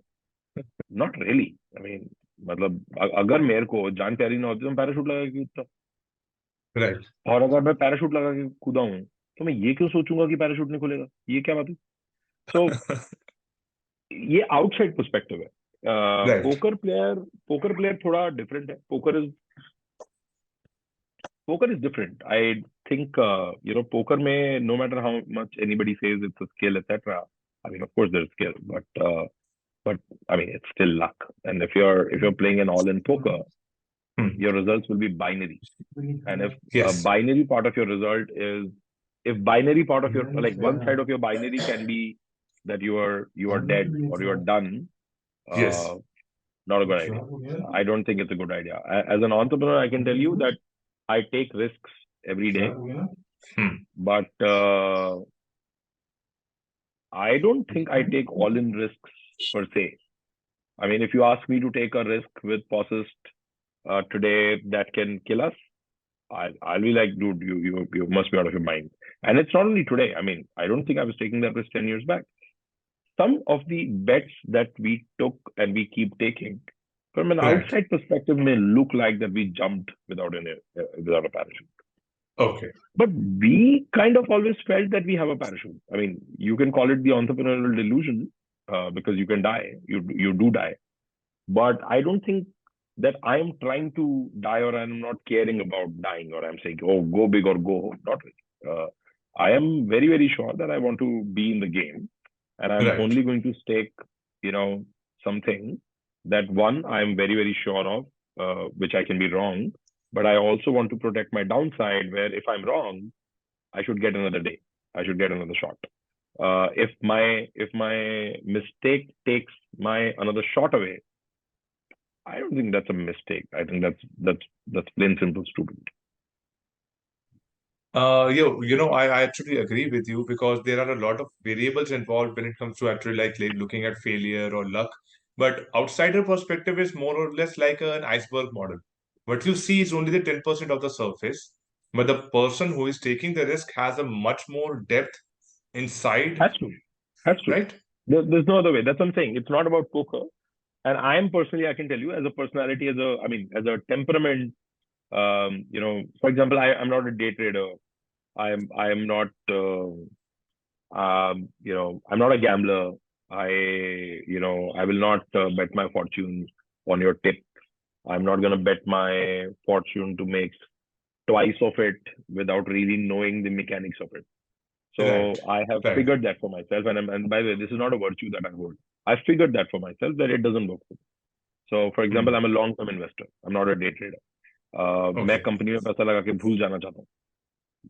Not really. आई मीन, मतलब अगर मेरे को जान प्यारी ना होती तो मैं पैराशूट लगा के कूदता. Right. और अगर मैं पैराशूट लगा के कूदा हूँ तो मैं ये क्यों सोचूंगा कि पैराशूट नहीं खुलेगा, ये क्या बात है. सो ये आउटसाइड पर्सपेक्टिव है. Right. पोकर प्लेयर थोड़ा डिफरेंट है. Poker is different. I think poker में no matter how much anybody says it's a skill etcetera. I mean, of course there is skill, but I mean, it's still luck. And if you're playing an all-in poker, Hmm. your results will be binary. And if a Yes. binary part of your result is, if binary part of your, like, one side of your binary can be that you are dead or you are done, uh, Yes. not a good idea. I don't think it's a good idea. As an entrepreneur, I can tell you that I take risks every day, Hmm. but I don't think I take all-in risks per se. I mean, if you ask me to take a risk with POSist today that can kill us, I'll be like, dude, you must be out of your mind. And it's not only today. I mean, I don't think I was taking that risk 10 years back. Some of the bets that we took and we keep taking, from an Right. outside perspective, may look like that we jumped without a parachute. Okay. But we kind of always felt that we have a parachute. I mean, you can call it the entrepreneurial delusion because you can die. You do die. But I don't think that I am trying to die or I'm not caring about dying or I'm saying, oh, go big or go home. Not really. I am very, very sure that I want to be in the game and I'm Right. only going to stake, something that one, I'm very, very sure of, which I can be wrong. But I also want to protect my downside where if I'm wrong, I should get another day. I should get another shot. If my mistake takes my another shot away, I don't think that's a mistake. I think that's plain simple stupid. I actually agree with you because there are a lot of variables involved when it comes to actually like looking at failure or luck. But outsider perspective is more or less like an iceberg model. What you see is only the 10% of the surface, but the person who is taking the risk has a much more depth inside, Has to, has to. right? There's no other way. That's what I'm saying. It's not about poker. And I am personally, I can tell you, as a personality, as a temperament. For example, I'm not a day trader. I am not. I'm not a gambler. I will not bet my fortune on your tip. I'm not gonna bet my fortune to make twice of it without really knowing the mechanics of it. Right. So I have Right. figured that for myself, and by the way, this is not a virtue that I hold. I figured that for myself that it doesn't work for me. So, for example, Hmm. I'm a long-term investor. I'm not a day trader. मैं Okay. Company में पैसा लगा के भूल जाना चाहता हूँ.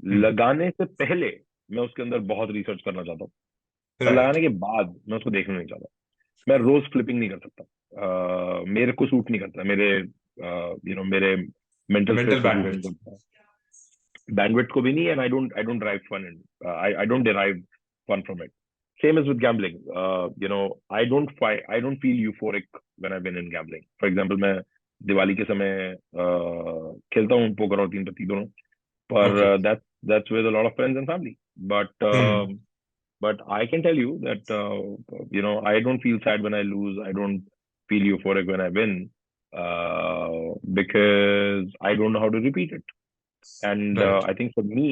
Hmm. लगाने से पहले मैं उसके अंदर बहुत रिसर्च करना चाहता हूँ और Right. लगाने के बाद मैं उसको देखना नहीं चाहता. मैं रोज फ्लिपिंग नहीं कर सकता. मेरे को सूट नहीं करता. मेरे मेंटल स्पेस Mental को सूट नहीं bandwidth. करता. Bandwidth ko bhi nahi, and I don't derive fun in I don't derive fun from it. Same as with gambling. I don't feel euphoric when I've been in gambling. For example, मैं दिवाली के समय खेलता हूँ poker और तीन पत्ती दोनों. पर Okay. that's with a lot of friends and family. Hmm. But I can tell you that I don't feel sad when I lose. I don't feel euphoric when I win because I don't know how to repeat it. And Right. I think for me,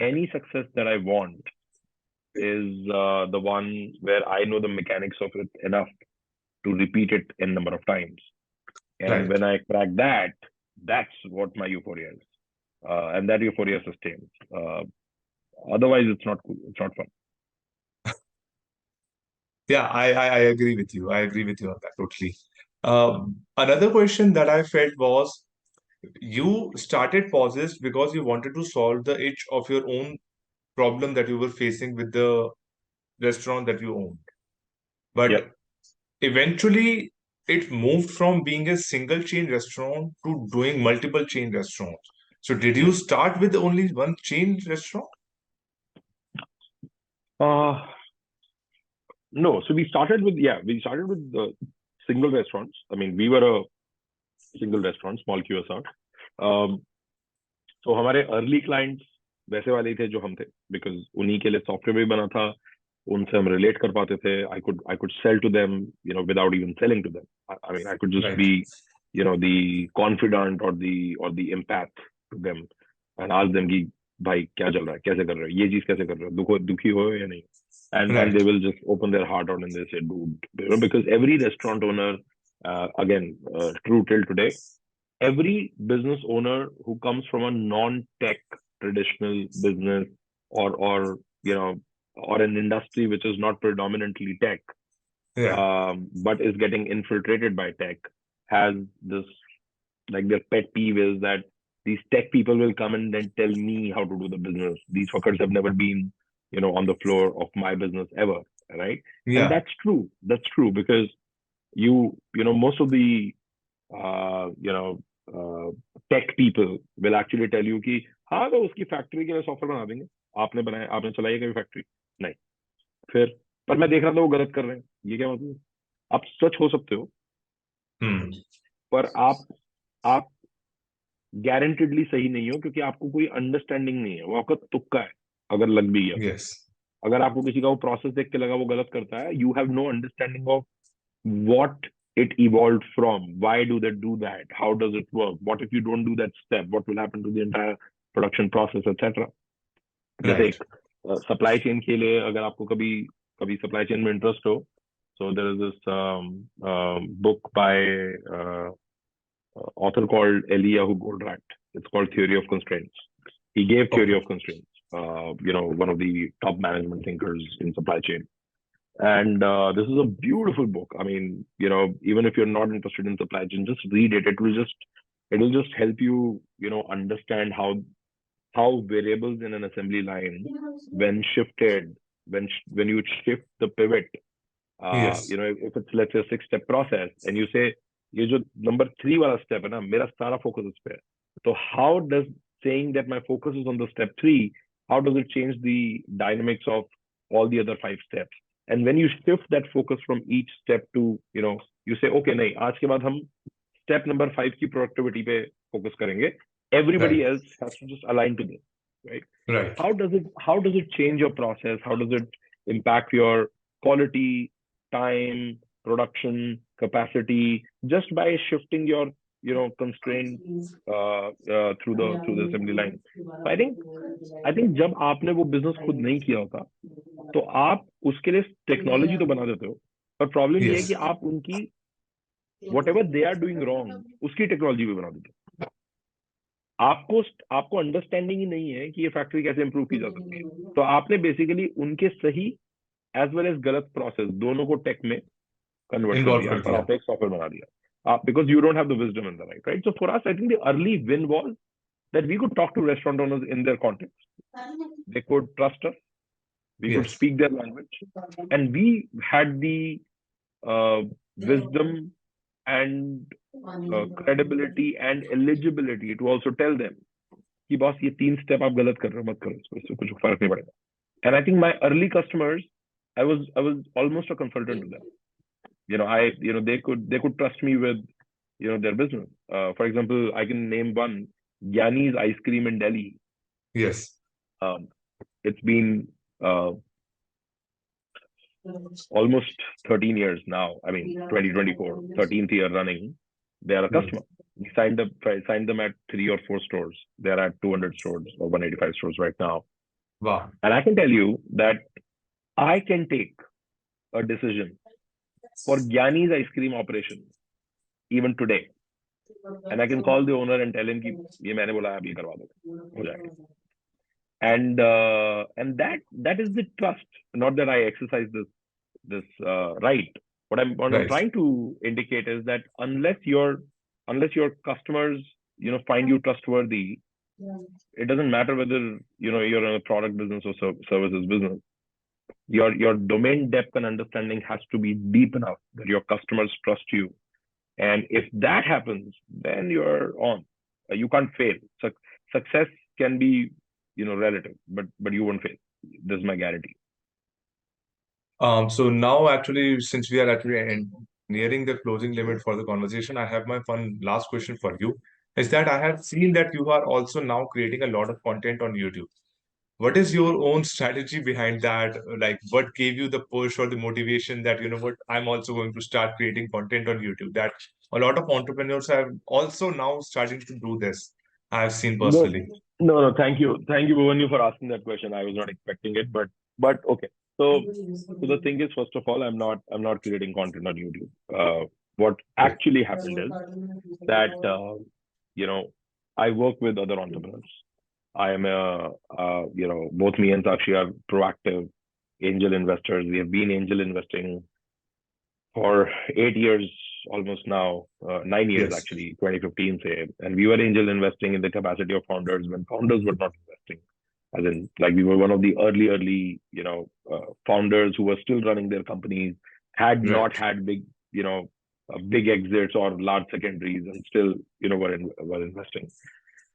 any success that I want is the one where I know the mechanics of it enough to repeat it in number of times. And Right. when I crack that, that's what my euphoria is. and that euphoria sustains. Otherwise, it's not cool. It's not fun. Yeah, I agree with you. I agree with you on that totally. Another question that I felt was you started POSist because you wanted to solve the itch of your own problem that you were facing with the restaurant that you owned. Yeah. But eventually, it moved from being a single chain restaurant to doing multiple chain restaurants. So, did you Yeah. start with only one chain restaurant? Uh, no. So we started with single restaurants. I mean, we were a single restaurant, small QSR. Um, तो हमारे early clients वैसे वाले ही थे जो हम थे because उन्हीं के लिए सॉफ्टवेयर भी बना था उनसे हम रिलेट कर पाते थे I could sell to them without even selling to them I mean I could just Right. Be the confident और the empath to them and ask them कि भाई क्या चल रहा है कैसे कर रहे हो ये चीज कैसे कर रहे हो दुखी हो या नहीं and Right. they will just open their heart out and they say dude because every restaurant owner again true till today every business owner who comes from a non-tech traditional business or you know or an industry which is not predominantly tech Yeah. but is getting infiltrated by tech has this like their pet peeve is that these tech people will come and then tell me how to do the business. These fuckers have never been, on the floor of my business ever, right? And Yeah. that's true. That's true because most of the uh, tech people will actually tell you कि हाँ तो उसकी factory के लिए software बना देंगे आपने बनाया आपने चलाई है कभी फैक्ट्री नहीं फिर पर मैं देख रहा था वो गलत कर रहे हैं ये क्या मतलब आप सच हो सकते हो Hmm. पर आप गारंटेडली सही नहीं हो क्योंकि आपको कोई अंडरस्टैंडिंग नहीं है वो आपका तुक्का है अगर लग भी गया तो Yes. अगर आपको किसी का वो प्रोसेस देख के लगा वो गलत करता है you have no understanding of what it evolved from why do they do that how does it work what if you don't do that step what will happen to the entire production process etc जैसे Right. एक supply chain के लिए अगर आपको कभी कभी supply chain में interest हो so there is this book by uh, author called Eliyahu Goldratt. It's called Theory of Constraints. He gave Theory Okay. of Constraints, one of the top management thinkers in supply chain. And this is a beautiful book. I mean, even if you're not interested in supply chain, just read it. It will just help you, understand how variables in an assembly line, when shifted, when you shift the pivot, Yes. if it's let's say a 6 step process and you say ये जो number 3 वाला step है ना मेरा सारा focus इस पे है तो how does saying that my focus is on the step 3 how does it change the dynamics of all the other 5 steps and when you shift that focus from each step to you say okay नहीं आज के बाद हम step number 5 की productivity पे focus करेंगे everybody Right. else has to just align to this right Right. how does it change your process how does it impact your quality time, production, capacity, just by shifting your, constraints through the assembly line. So I think जब आपने वो business खुद नहीं किया होता, तो आप उसके लिए टेक्नोलॉजी तो बना देते हो, पर प्रॉब्लम ये है कि Yes. आप उनकी whatever they are doing wrong, उसकी टेक्नोलॉजी भी बना देते हो. आपको आपको अंडरस्टैंडिंग ही नहीं है कि ये फैक्ट्री कैसे इंप्रूव की जा सकती है. तो आपने बेसिकली उनके सही एज वेल एज गलत प्रोसेस दोनों को टेक में convert कर Involve दिया कर और दिया. आपने एक सॉफ्टवेयर बना दिया because you don't have the wisdom in the right so for us I think the early win was that we could talk to restaurant owners in their context they could trust us we could Yes. speak their language and we had the uh, wisdom and credibility and eligibility to also tell them कि boss ये 3 step आप गलत कर रहे हो मत करो इससे कुछ फर्क नहीं पड़ेगा and I think my early customers I was almost a consultant to them they could trust me with their business. For example, I can name one, Yanni's ice cream in Delhi. Yes. Um, it's been almost 13 years now. I mean, 2024, 13th year running. They are a Hmm. customer. We signed them at 3 or 4 stores. They're at 200 stores or 185 stores right now. Wow. And I can tell you that I can take a decision for Gyani's ice cream operation even today. and I can call the owner and tell him कि ये मैंने बोला आप ये करवा दो, हो जाएगा. And that is the trust. Not that I exercise this right. What I'm Right. trying to indicate is that unless your customers find you trustworthy, it doesn't matter whether you're in a product business or services business. Your domain depth and understanding has to be deep enough that your customers trust you. And if that happens, then you're on. You can't fail. Success can be relative, but you won't fail. This is my guarantee. So now actually, since we are actually nearing the closing limit for the conversation, I have my fun last question for you. Is that I have seen that you are also now creating a lot of content on YouTube. What is your own strategy behind that? Like, what gave you the push or the motivation that, you know what, I'm also going to start creating content on YouTube? That a lot of entrepreneurs have also now starting to do this. I've seen No, personally. no. Thank you, Bhuvan, for asking that question. I was not expecting it, but okay. So the thing is, first of all, I'm not creating content on YouTube. What Right. actually happened is that you know I work with other entrepreneurs. I am both me and Sakshi are proactive angel investors. We have been angel investing for 8 years almost now, 9 years Yes. actually, 2015 say, and we were angel investing in the capacity of founders when founders were not investing. As in, like we were one of the early, founders who were still running their companies, had not Right. had big exits or large secondaries, and still, were investing.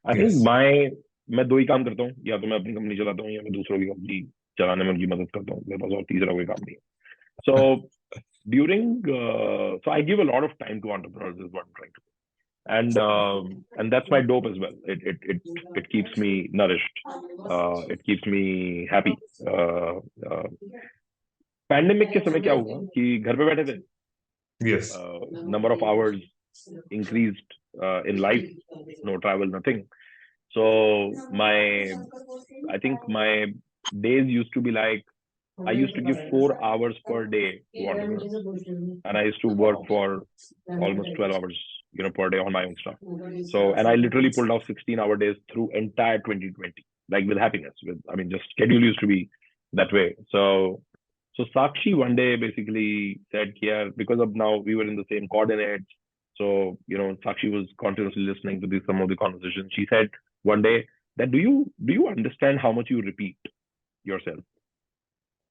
I think Yes. मैं दो ही काम करता हूँ, या तो मैं अपनी company चलाता हूँ या मैं दूसरों की कंपनी चलाने में उनकी मदद करता हूँ. मेरे पास और तीसरा कोई काम नहीं है. So so I give a lot of time to entrepreneurs is what I'm trying to do. And that's my dope as well. It keeps me nourished. It keeps me happy. Pandemic के समय क्या हुआ कि घर पे बैठे थे. Yes. Number of hours increased in life. No travel, nothing. So I think my days used to be like, I used to give 4 hours per day to entrepreneurs, and I used to work for almost 12 hours, per day on my own stuff. So, and I literally pulled off 16-hour days through entire 2020, like with happiness. Just schedule used to be that way. So Sakshi one day basically said, "Here, because of now we were in the same coordinates, so Sakshi was continuously listening to some of the conversations. She said one day that do you understand how much you repeat yourself?"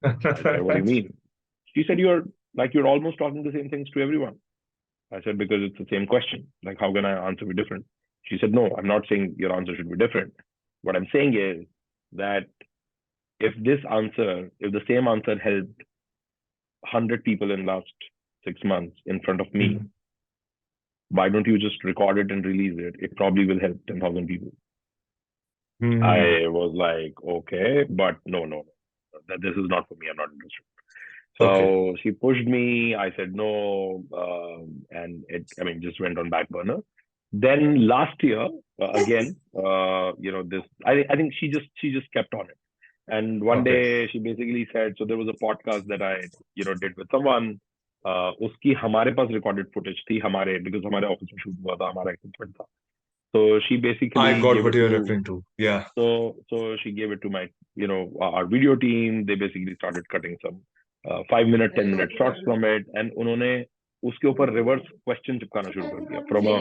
I said, "What do you mean?" She said, you're almost talking the same things to everyone." I said, "Because it's the same question. Like, how can I answer be different?" She said, "No, I'm not saying your answer should be different. What I'm saying is that if the same answer helped 100 people in last 6 months in front of me, Mhm. why don't you just record it and release it? It probably will help 10,000 people." Hmm. I was like, okay, but no, that this is not for me. I'm not interested. Okay. So she pushed me. I said no, and just went on back burner. Then last year, again, this I think she just kept on it. And one Okay. day she basically said, so there was a podcast that I did with someone. उसकी हमारे पास recorded footage थी हमारे, because हमारे office में shoot हुआ था, हमारा equipment था. So she I basically got gave what it you're to referring to. Yeah. so she gave it to my our video team. They basically started cutting some 5 minute 10 minute shots from it, and उन्होंने उसके ऊपर reverse question चिपकाना शुरू कर दिया, from a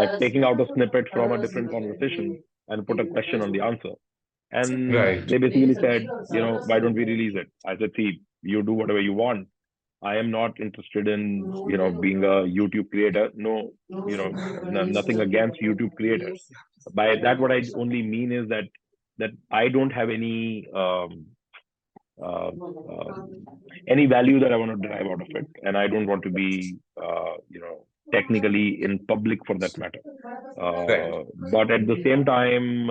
like taking out a snippet from a different conversation and put a question on the answer. And Right. they basically said, why don't we release it? I said, see, you do whatever you want. I am not interested in, being a YouTube creator. No, nothing against YouTube creators. By that, what I only mean is that I don't have uh, any value that I want to derive out of it, and I don't want to be, technically in public for that matter. Right. But at the same time,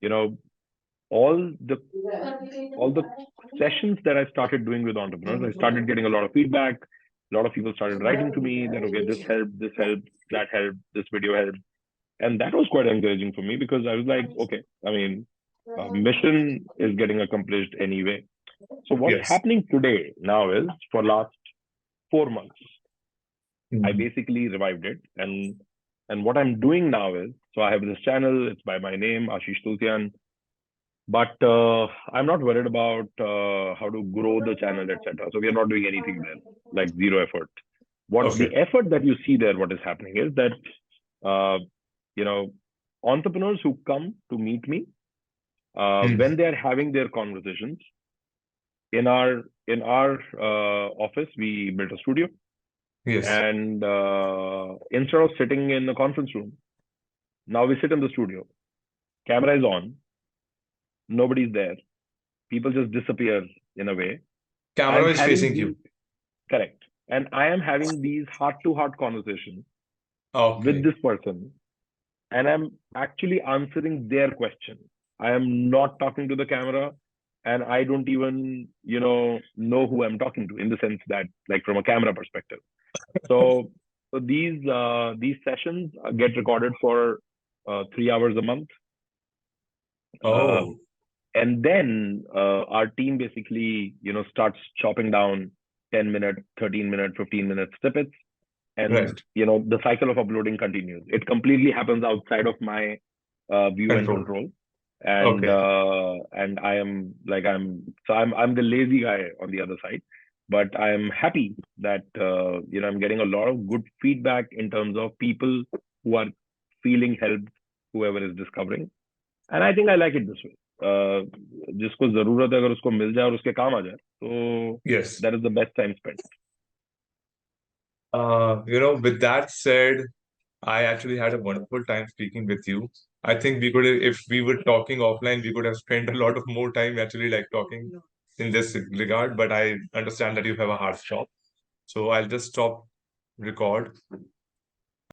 you know, all the all the sessions that I started doing with entrepreneurs, I started getting a lot of feedback. A lot of people started writing to me that, okay, this helped, that helped, this video helped. And that was quite encouraging for me, because I was like, okay, mission is getting accomplished anyway. So what's Yes. happening today now is, for last 4 months, I Mhm. basically revived it, and And what I'm doing now is, so I have this channel. It's by my name, Ashish Tulsian. But I'm not worried about how to grow the channel, etc. So we are not doing anything there, like zero effort. What Okay. the effort that you see there, what is happening is that uh, you know entrepreneurs who come to meet me, when Hmm. they are having their conversations in our office, we built a studio, Yes. and instead of sitting in a conference room, now we sit in the studio. Camera is on, nobody's there. People just disappear in a way. Camera I'm is having facing these you. correct, and I am having these heart-to-heart conversations with Okay. this person, and I'm actually answering their question. I am not talking to the camera, and I don't even, know who I'm talking to in the sense that, like, from a camera perspective. So, so these sessions get recorded for 3 hours a month, uh, Oh, and then our team basically, starts chopping down 10-minute, 13-minute, 15-minute snippets, and right. the cycle of uploading continues. It completely happens outside of my view and Control. control, and Okay. I am like I'm the lazy guy on the other side, but I am happy that I'm getting a lot of good feedback in terms of people who are feeling helped, whoever is discovering, and I think I like it this way. जिसको जरूरत है अगर उसको मिल जाए और उसके काम आ जाए तो Yes. that is the best time spent. With that said, I actually had a wonderful time speaking with you. I think we could, if we were talking offline, we could have spent a lot of more time actually like talking in this regard. But I understand that you have a hard stop. So I'll just stop record